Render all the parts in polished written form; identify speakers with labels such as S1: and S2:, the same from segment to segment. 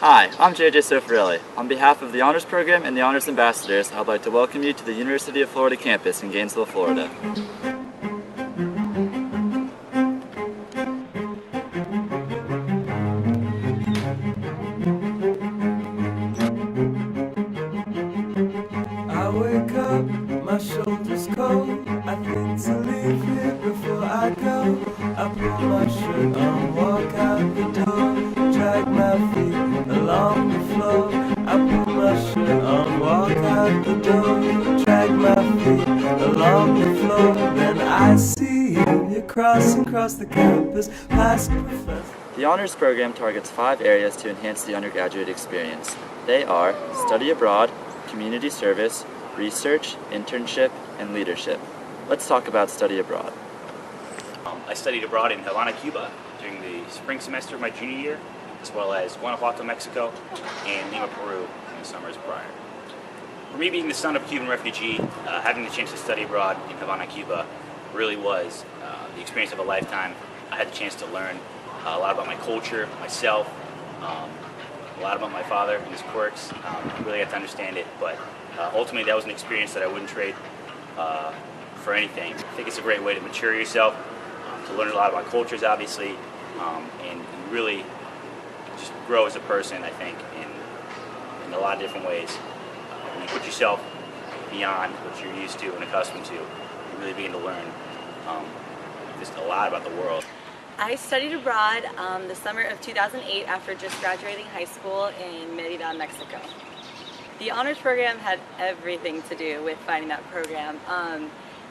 S1: Hi, I'm JJ Sofarelli. On behalf of the Honors Program and the Honors Ambassadors, I'd like to welcome you to the University of Florida campus in Gainesville, Florida.
S2: I wake up, my shoulders cold. I think to leave here before I go. I pull my shirt on, walk out the door, drag my feet along the floor. I pull my shirt on, walk out the door, drag my feet along the floor. Then I see you, you're crossing across the campus, past professor.
S1: The Honors Program targets 5 areas to enhance the undergraduate experience. They are study abroad, community service, research, internship, and leadership. Let's talk about study abroad.
S3: I studied abroad in Havana, Cuba during the spring semester of my junior year, as well as Guanajuato, Mexico, and Lima, Peru in the summers prior. For me, being the son of a Cuban refugee, having the chance to study abroad in Havana, Cuba really was the experience of a lifetime. I had the chance to learn a lot about my culture, myself, a lot about my father and his quirks. Really got to understand it, but ultimately that was an experience that I wouldn't trade for anything. I think it's a great way to mature yourself, to learn a lot about cultures, obviously, and really just grow as a person, I think, in a lot of different ways. When you put yourself beyond what you're used to and accustomed to, you really begin to learn just a lot about the world.
S4: I studied abroad the summer of 2008 after just graduating high school in Merida, Mexico. The honors program had everything to do with finding that program.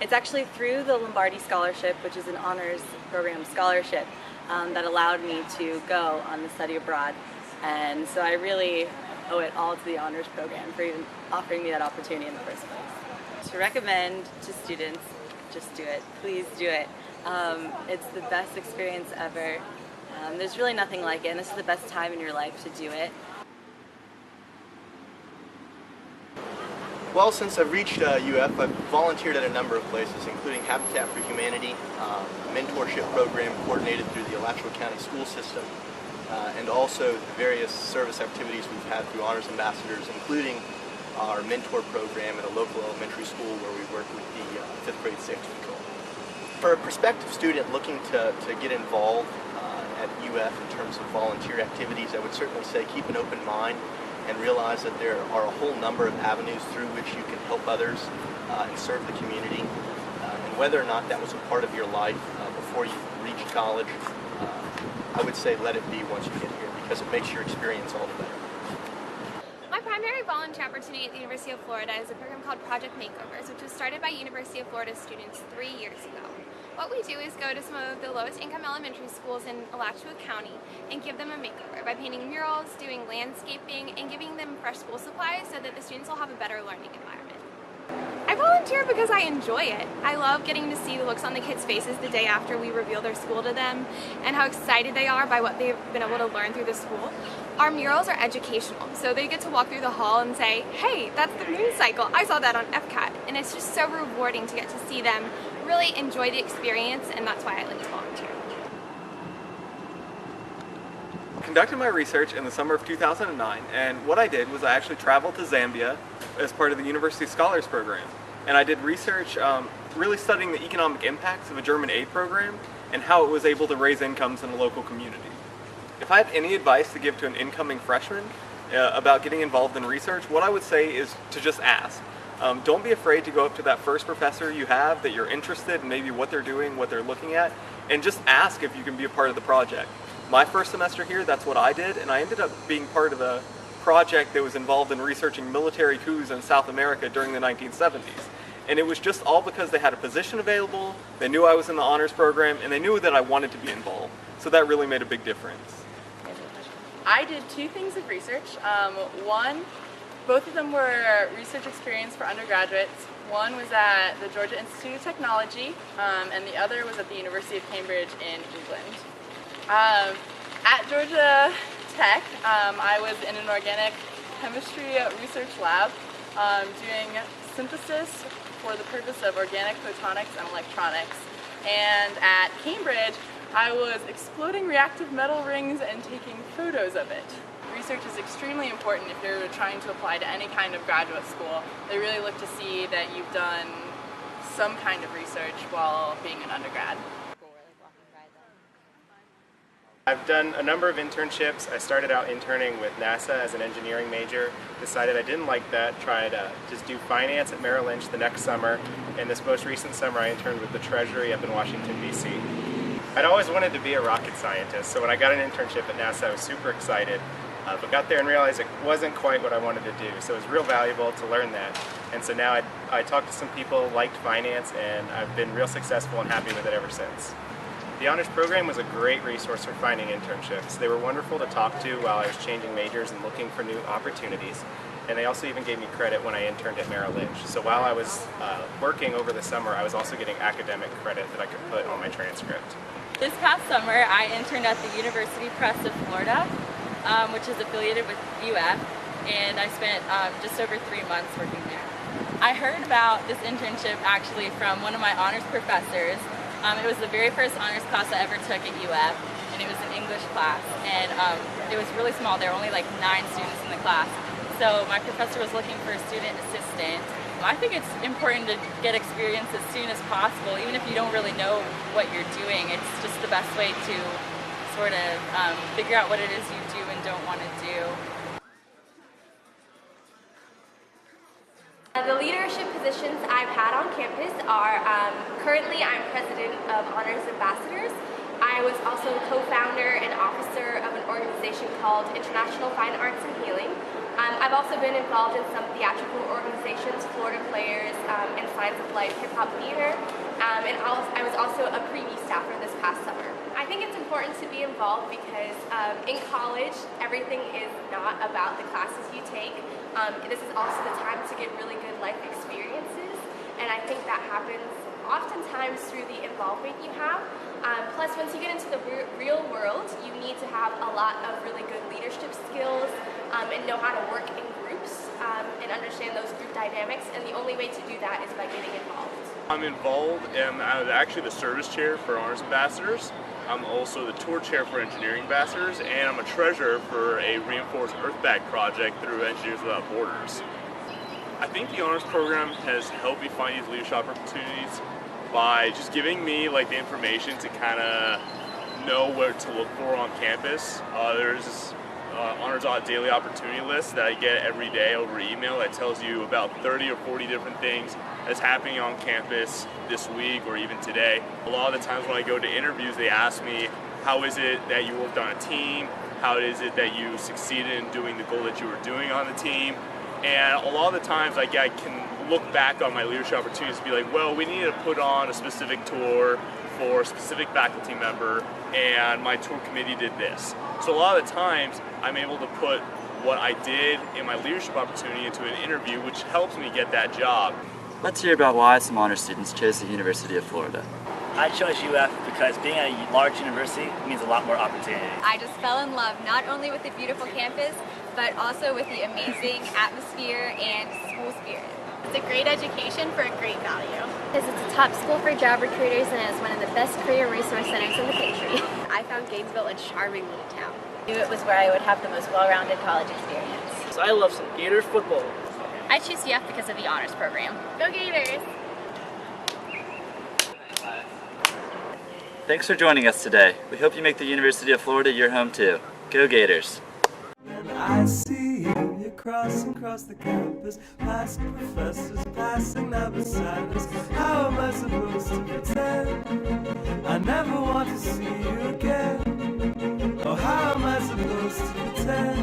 S4: It's actually through the Lombardi Scholarship, which is an honors program scholarship, that allowed me to go on the study abroad. And so I really owe it all to the honors program for even offering me that opportunity in the first place. To recommend to students, just do it. Please do it. It's the best experience ever. There's really nothing like it, and this is the best time in your life to do it.
S5: Well, since I've reached UF, I've volunteered at a number of places, including Habitat for Humanity, a mentorship program coordinated through the Alachua County school system, and also the various service activities we've had through Honors Ambassadors, including our mentor program at a local elementary school where we work with the 5th grade safety patrol. For a prospective student looking to get involved at UF in terms of volunteer activities, I would certainly say keep an open mind and realize that there are a whole number of avenues through which you can help others and serve the community. And whether or not that was a part of your life before you reached college, I would say let it be once you get here, because it makes your experience all the better.
S6: My primary volunteer opportunity at the University of Florida is a program called Project Makeovers, which was started by University of Florida students 3 years ago. What we do is go to some of the lowest income elementary schools in Alachua County and give them a makeover by painting murals, doing landscaping, and giving them fresh school supplies so that the students will have a better learning environment. I volunteer because I enjoy it. I love getting to see the looks on the kids' faces the day after we reveal their school to them and how excited they are by what they've been able to learn through the school. Our murals are educational, so they get to walk through the hall and say, hey, that's the moon cycle. I saw that on FCAT. And it's just so rewarding to get to see them really enjoy the experience, and that's why I like to volunteer.
S7: Conducted my research in the summer of 2009, and what I did was I actually traveled to Zambia as part of the University Scholars Program. And I did research really studying the economic impacts of a German aid program and how it was able to raise incomes in the local community. If I had any advice to give to an incoming freshman about getting involved in research, what I would say is to just ask. Don't be afraid to go up to that first professor you have that you're interested in, maybe what they're doing, what they're looking at, and just ask if you can be a part of the project. My first semester here, that's what I did, and I ended up being part of a project that was involved in researching military coups in South America during the 1970s. And it was just all because they had a position available, they knew I was in the honors program, and they knew that I wanted to be involved. So that really made a big difference.
S8: I did 2 things of research. Both of them were research experience for undergraduates. One was at the Georgia Institute of Technology, and the other was at the University of Cambridge in England. At Georgia Tech, I was in an organic chemistry research lab doing synthesis for the purpose of organic photonics and electronics. And at Cambridge, I was exploding reactive metal rings and taking photos of it. research is extremely important if you're trying to apply to any kind of graduate school. They really look to see that you've done some kind of research while being an undergrad.
S9: I've done a number of internships. I started out interning with NASA as an engineering major, decided I didn't like that, tried to just do finance at Merrill Lynch the next summer, and this most recent summer I interned with the Treasury up in Washington, D.C. I'd always wanted to be a rocket scientist, so when I got an internship at NASA I was super excited, but got there and realized it wasn't quite what I wanted to do, so it was real valuable to learn that. And so now I talked to some people, liked finance, and I've been real successful and happy with it ever since. The honors program was a great resource for finding internships. They were wonderful to talk to while I was changing majors and looking for new opportunities. And they also even gave me credit when I interned at Merrill Lynch. So while I was working over the summer, I was also getting academic credit that I could put on my transcript.
S4: This past summer, I interned at the University Press of Florida, which is affiliated with UF, and I spent just over 3 months working there. I heard about this internship actually from one of my honors professors. It was the very first honors class I ever took at UF, and it was an English class, and it was really small. There were only like 9 students in the class. So my professor was looking for a student assistant. I think it's important to get experience as soon as possible, even if you don't really know what you're doing. It's just the best way to sort of figure out what it is you do and don't want to do.
S6: The leadership positions I've had on campus are, currently I'm president of Honors Ambassadors. I was also co-founder and officer of an organization called International Fine Arts and Healing. I've also been involved in some theatrical organizations, Florida Players, and Signs of Life Hip Hop Theater, and I was also a preview staffer this past summer. I think it's important to be involved because in college, everything is not about the classes you take. This is also the time to get really good life experiences, and I think that happens oftentimes through the involvement you have. Plus, once you get into the real world, you need to have a lot of really good leadership skills and know how to work in groups and understand those group dynamics, and the only way to do that is by getting involved.
S10: I'm involved, and I'm actually the service chair for Honors Ambassadors. I'm also the tour chair for Engineering Ambassadors, and I'm a treasurer for a reinforced earth bag project through Engineers Without Borders. I think the honors program has helped me find these leadership opportunities by just giving me like the information to kind of know where to look for on campus. There's this Honors Daily Opportunity List that I get every day over email that tells you about 30 or 40 different things that's happening on campus this week or even today. A lot of the times when I go to interviews, they ask me, how is it that you worked on a team? How is it that you succeeded in doing the goal that you were doing on the team? And a lot of the times I can look back on my leadership opportunities and be like, well, we needed to put on a specific tour for a specific faculty member, and my tour committee did this. So a lot of the times I'm able to put what I did in my leadership opportunity into an interview, which helps me get that job.
S1: Let's hear about why some honor students chose the University of Florida.
S11: I chose UF because being at a large university means a lot more opportunity.
S12: I just fell in love not only with the beautiful campus, but also with the amazing atmosphere and school spirit. It's a great education for a great value.
S13: Because it's a top school for job recruiters and it's one of the best career resource centers in the country.
S12: I found Gainesville a charming little town. I knew it was where I would have the most well-rounded college experience.
S11: So I love some Gators football.
S12: I choose UF because of the honors program. Go Gators!
S1: Thanks for joining us today. We hope you make the University of Florida your home too. Go Gators!
S2: And I see you, you're crossing across the campus, past professors, passing now beside us. How am I supposed to pretend I never want to see you again? Oh, how am I supposed to pretend